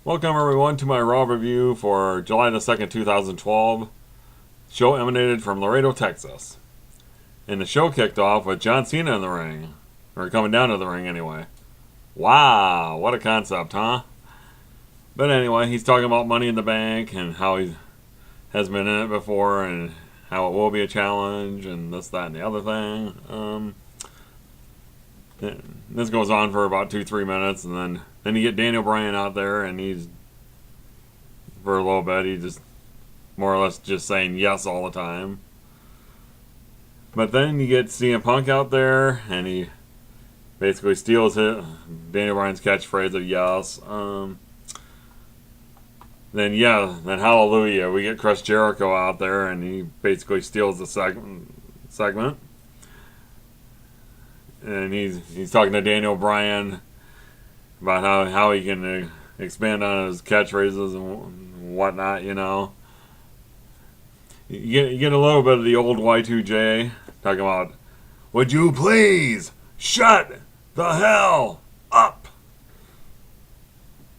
Welcome everyone to my Raw review for July the 2nd, 2012. Show emanated from Laredo, Texas. And the show kicked off with John Cena in the ring. Or coming down to the ring anyway. Wow, what a concept, huh? But anyway, he's talking about Money in the Bank and how he has been in it before and how it will be a challenge and this, that, and the other thing. This goes on for about 2-3 minutes, and then you get Daniel Bryan out there, and he's for a little bit he just more or less just saying yes all the time. But then you get CM Punk out there, and he basically steals Daniel Bryan's catchphrase of yes. Then hallelujah, we get Chris Jericho out there, and he basically steals the segment. And he's talking to Daniel Bryan about how he can expand on his catchphrases and whatnot, you know. You get a little bit of the old Y2J talking about, would you please shut the hell up?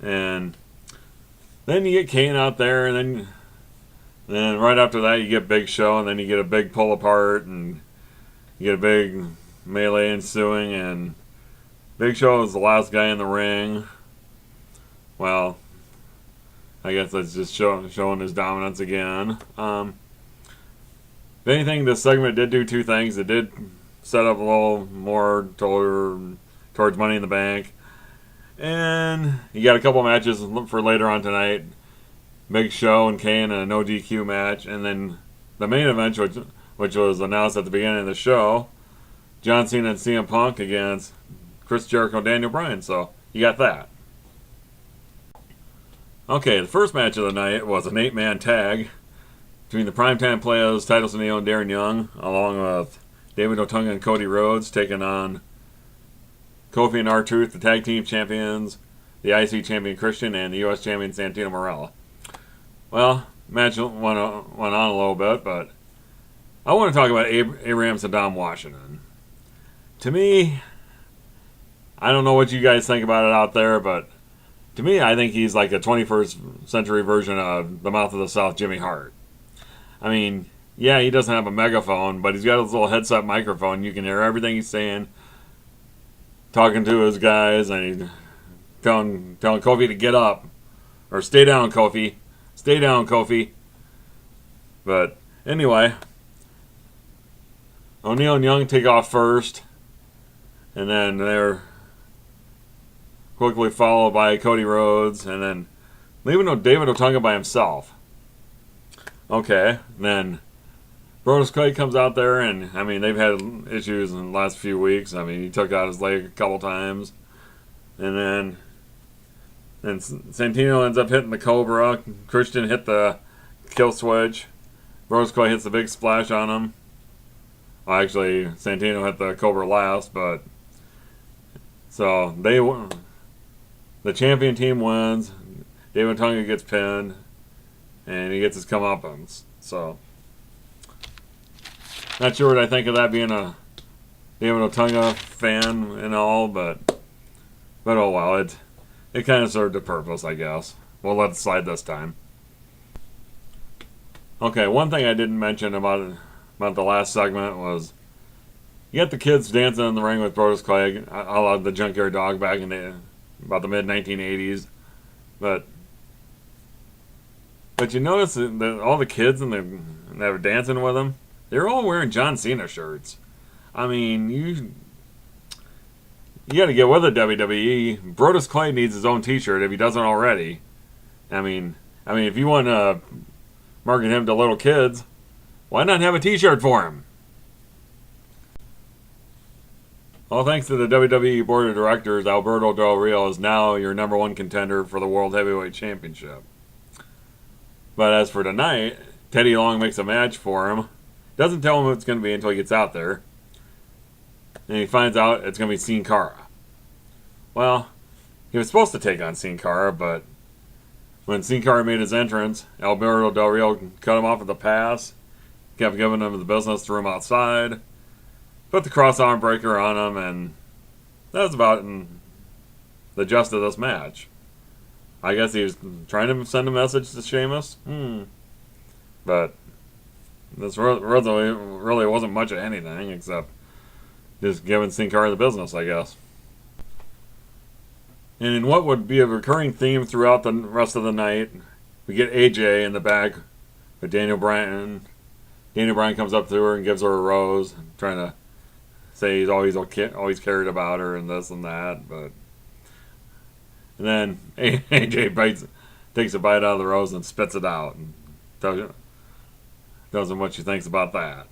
And then you get Kane out there, and then right after that you get Big Show, and then you get a big pull apart, and you get a big melee ensuing, and Big Show is the last guy in the ring. Well, I guess that's just showing his dominance again. If anything, this segment did do two things. It did set up a little more towards Money in the Bank. And you got a couple matches for later on tonight. Big Show and Kane in a no DQ match. And then the main event, which was announced at the beginning of the show, John Cena and CM Punk against Chris Jericho and Daniel Bryan. So you got that. Okay, the first match of the night was an 8-man tag between the Primetime Players, Titus O'Neil and Darren Young, along with David Otunga and Cody Rhodes, taking on Kofi and R-Truth, the tag team champions, the IC champion Christian, and the US champion Santino Marella. Well, match went on a little bit, but I want to talk about Abraham Saddam Washington. To me, I don't know what you guys think about it out there, but to me, I think he's like a 21st century version of the Mouth of the South, Jimmy Hart. I mean, yeah, he doesn't have a megaphone, but he's got his little headset microphone. You can hear everything he's saying, talking to his guys, and he's telling Kofi to get up. Or stay down, Kofi. Stay down, Kofi. But anyway, O'Neil and Young take off first. And then they're quickly followed by Cody Rhodes, and then leaving David Otunga by himself. Okay, then Brodus Clay comes out there, and I mean, they've had issues in the last few weeks. I mean, he took out his leg a couple times, and then Santino ends up hitting the Cobra. Christian hit the kill switch. Brodus Clay hits the big splash on him. Well, actually, Santino hit the Cobra last, but so the champion team wins. David Otunga gets pinned, and he gets his comeuppance. So, not sure what I think of that, being a David Otunga fan and all, but oh well, it kind of served a purpose, I guess. We'll let it slide this time. Okay, one thing I didn't mention about the last segment was you got the kids dancing in the ring with Brodus Clay, a la the Junkyard Dog back in about the mid-1980s. But you notice that all the kids that were dancing with him, they're all wearing John Cena shirts. I mean, you got to get with it, WWE. Brodus Clay needs his own T-shirt if he doesn't already. I mean, if you want to market him to little kids, why not have a T-shirt for him? Well, thanks to the WWE Board of Directors, Alberto Del Rio is now your number one contender for the World Heavyweight Championship. But as for tonight, Teddy Long makes a match for him. Doesn't tell him what it's going to be until he gets out there. And he finds out it's going to be Sin Cara. Well, he was supposed to take on Sin Cara, but when Sin Cara made his entrance, Alberto Del Rio cut him off with a pass, kept giving him the business, threw him outside, put the cross-arm breaker on him, and that was about the gist of this match. I guess he was trying to send a message to Sheamus. But this really wasn't much of anything except just giving Sin Cara the business, I guess. And in what would be a recurring theme throughout the rest of the night, we get AJ in the back with Daniel Bryan. Daniel Bryan comes up to her and gives her a rose, trying to say he's always cared about her and this and that. But and then AJ takes a bite out of the rose and spits it out and tells him what she thinks about that.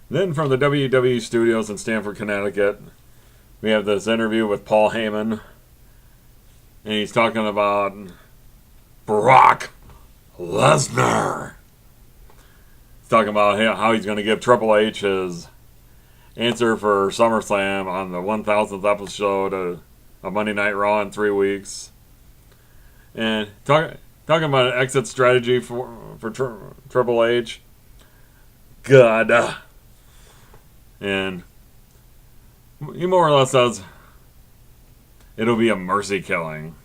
Then from the WWE studios in Stamford, Connecticut, we have this interview with Paul Heyman, and he's talking about Brock Lesnar. He's talking about how he's going to give Triple H his answer for SummerSlam on the 1000th episode of Monday Night Raw in 3 weeks. And talking about an exit strategy for Triple H. Good. And he more or less says it'll be a mercy killing.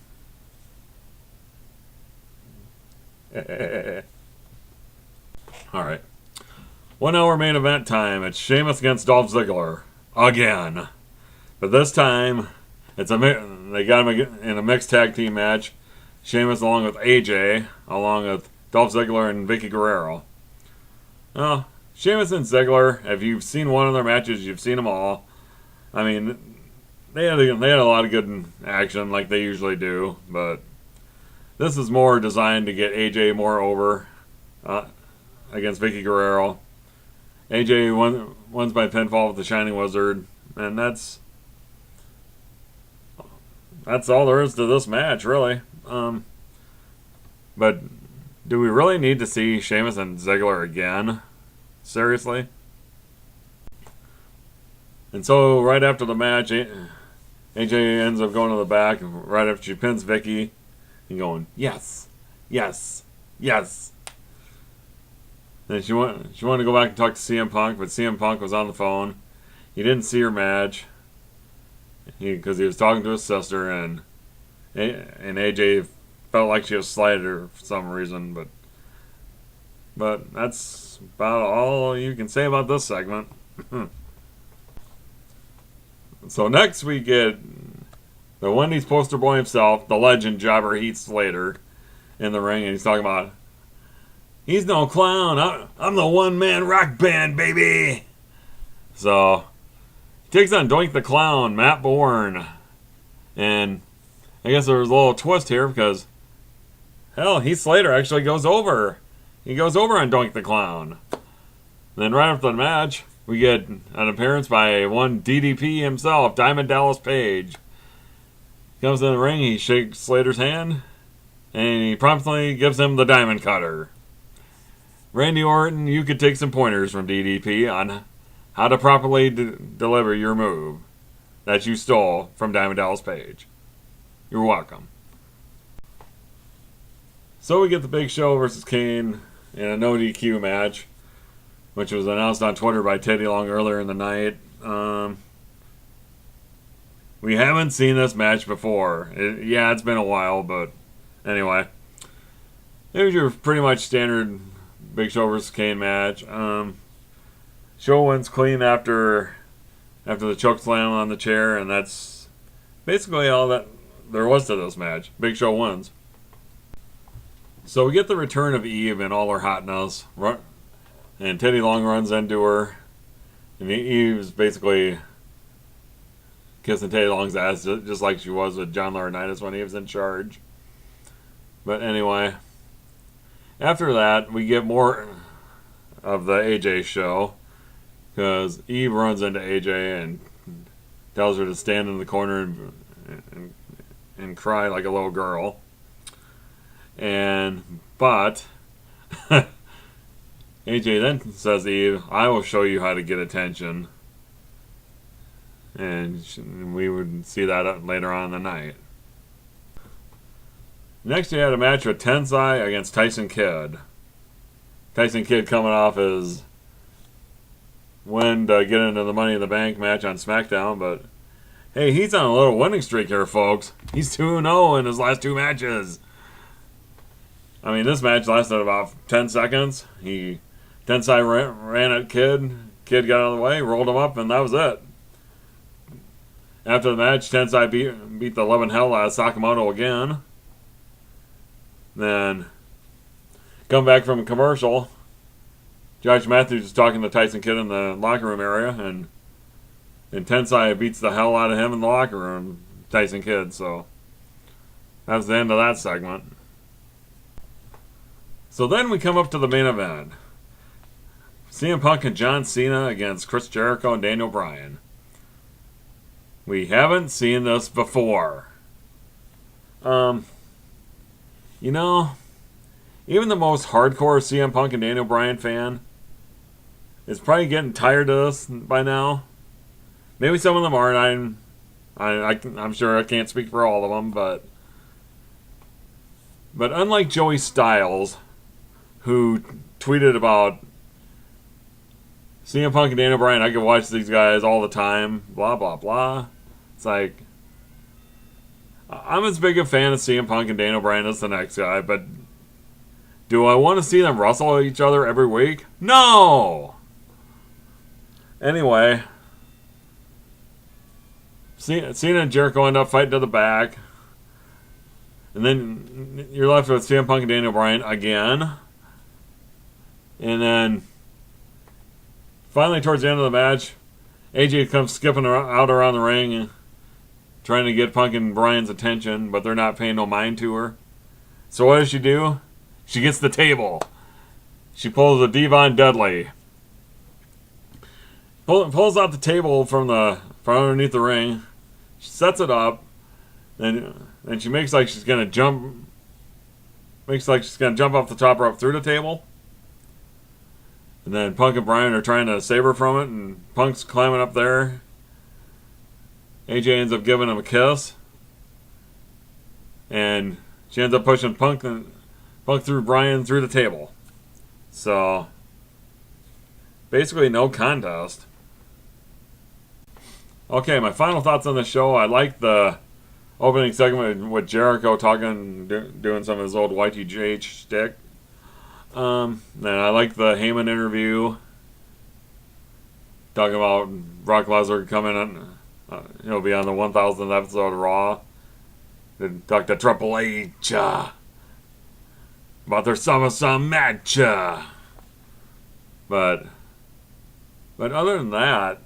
Alright. 1 hour main event time. It's Sheamus against Dolph Ziggler. Again. But this time, they got him in a mixed tag team match. Sheamus along with AJ, along with Dolph Ziggler and Vicky Guerrero. Well, Sheamus and Ziggler, if you've seen one of their matches, you've seen them all. I mean, they had a lot of good action like they usually do, but this is more designed to get AJ more over against Vicky Guerrero. AJ wins by pinfall with the Shining Wizard, and that's all there is to this match, really. But do we really need to see Sheamus and Ziggler again? Seriously? And so, right after the match, AJ ends up going to the back, right after she pins Vicky, and going, yes, yes, yes. Then she wanted to go back and talk to CM Punk, but CM Punk was on the phone. He didn't see her match, because he was talking to his sister, and AJ felt like she was slighted her for some reason, but that's about all you can say about this segment. So next we get the Wendy's poster boy himself, the legend Jobber Heath Slater, in the ring, and he's talking about, he's no clown, I'm the one-man rock band, baby! So, he takes on Doink the Clown, Matt Bourne, and I guess there was a little twist here because, hell, Heath Slater actually goes over. He goes over on Doink the Clown. And then right after the match, we get an appearance by one DDP himself, Diamond Dallas Page. He comes in the ring, he shakes Slater's hand, and he promptly gives him the Diamond Cutter. Randy Orton, you could take some pointers from DDP on how to properly deliver your move that you stole from Diamond Dallas Page. You're welcome. So we get the Big Show versus Kane in a no DQ match, which was announced on Twitter by Teddy Long earlier in the night. We haven't seen this match before. It's been a while, but anyway. It was your pretty much standard Big Show versus Kane match. Show wins clean after the choke slam on the chair, and that's basically all that there was to this match. Big Show wins. So we get the return of Eve in all her hotness. And Teddy Long runs into her. And Eve's basically kissing Teddy Long's ass just like she was with John Laurinaitis when he was in charge. But anyway, after that, we get more of the AJ show. Because Eve runs into AJ and tells her to stand in the corner and cry like a little girl. But AJ then says to Eve, I will show you how to get attention. And we would see that later on in the night. Next, he had a match with Tensai against Tyson Kidd. Tyson Kidd coming off his win to get into the Money in the Bank match on SmackDown, but Hey, he's on a little winning streak here, folks. He's 2-0 in his last 2 matches. I mean, this match lasted about 10 seconds. Tensai ran at Kid. Kid got out of the way, rolled him up, and that was it. After the match, Tensai beat the 11 hell out of Sakamoto again. Then, come back from a commercial. Josh Matthews is talking to Tyson Kidd in the locker room area, and Tensai beats the hell out of him in the locker room, Tyson Kidd. So, that's the end of that segment. So then we come up to the main event. CM Punk and John Cena against Chris Jericho and Daniel Bryan. We haven't seen this before. You know, even the most hardcore CM Punk and Daniel Bryan fan is probably getting tired of this by now. Maybe some of them aren't. I'm sure I can't speak for all of them, but unlike Joey Styles, who tweeted about CM Punk and Daniel Bryan, I could watch these guys all the time, blah, blah, blah. It's like, I'm as big a fan of CM Punk and Daniel Bryan as the next guy, but do I want to see them wrestle each other every week? No! Anyway, Cena and Jericho end up fighting to the back. And then you're left with CM Punk and Daniel Bryan again. And then finally, towards the end of the match, AJ comes skipping out around the ring, trying to get Punk and Bryan's attention, but they're not paying no mind to her. So what does she do? She gets the table. She pulls a Devon Dudley. Pulls out the table from underneath the ring. She sets it up, and she makes like she's gonna jump. Makes like she's gonna jump off the top rope through the table. And then Punk and Bryan are trying to save her from it, and Punk's climbing up there. AJ ends up giving him a kiss. And she ends up pushing Punk through Bryan through the table. So, basically no contest. Okay, my final thoughts on the show. I like the opening segment with Jericho talking, doing some of his old YTJ shtick. Then I like the Heyman interview, talking about Brock Lesnar coming on, he'll be on the 1000th episode of Raw. Then talk to Triple H about their SummerSlam match. But other than that,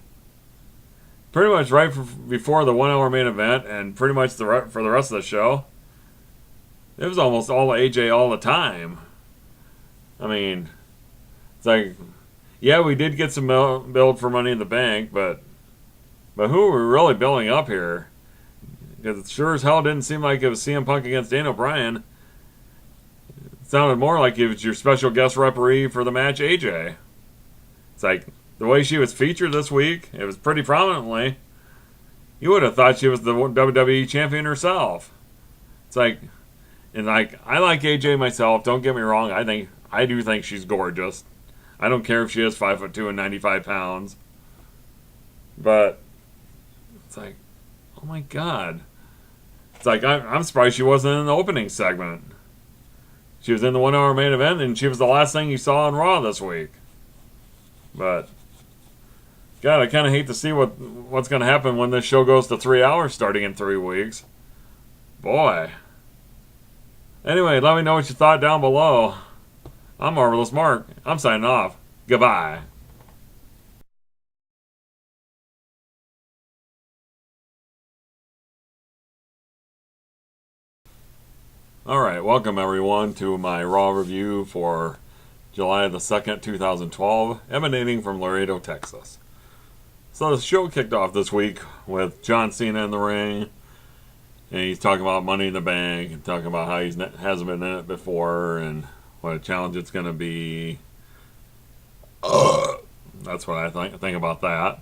pretty much right before the 1 hour main event, and pretty much for the rest of the show, it was almost all AJ all the time. I mean, it's like, yeah, we did get some build for Money in the Bank, but who are we really building up here? Because it sure as hell didn't seem like it was CM Punk against Daniel Bryan. It sounded more like it was your special guest referee for the match, AJ. It's like, the way she was featured this week, it was pretty prominently. You would have thought she was the WWE champion herself. It's like, and like, I like AJ myself, don't get me wrong, I do think she's gorgeous. I don't care if she is 5'2" and 95 pounds. But it's like, oh my god. It's like, I'm surprised she wasn't in the opening segment. She was in the 1 hour main event, and she was the last thing you saw on Raw this week. But God, I kind of hate to see what's going to happen when this show goes to 3 hours starting in 3 weeks. Boy. Anyway, let me know what you thought down below. I'm Marvelous Mark. I'm signing off. Goodbye. Alright, welcome everyone to my Raw review for July the 2nd, 2012, emanating from Laredo, Texas. So the show kicked off this week with John Cena in the ring, and he's talking about Money in the Bank, and talking about how he hasn't been in it before, and what a challenge it's going to be. That's what I think about that.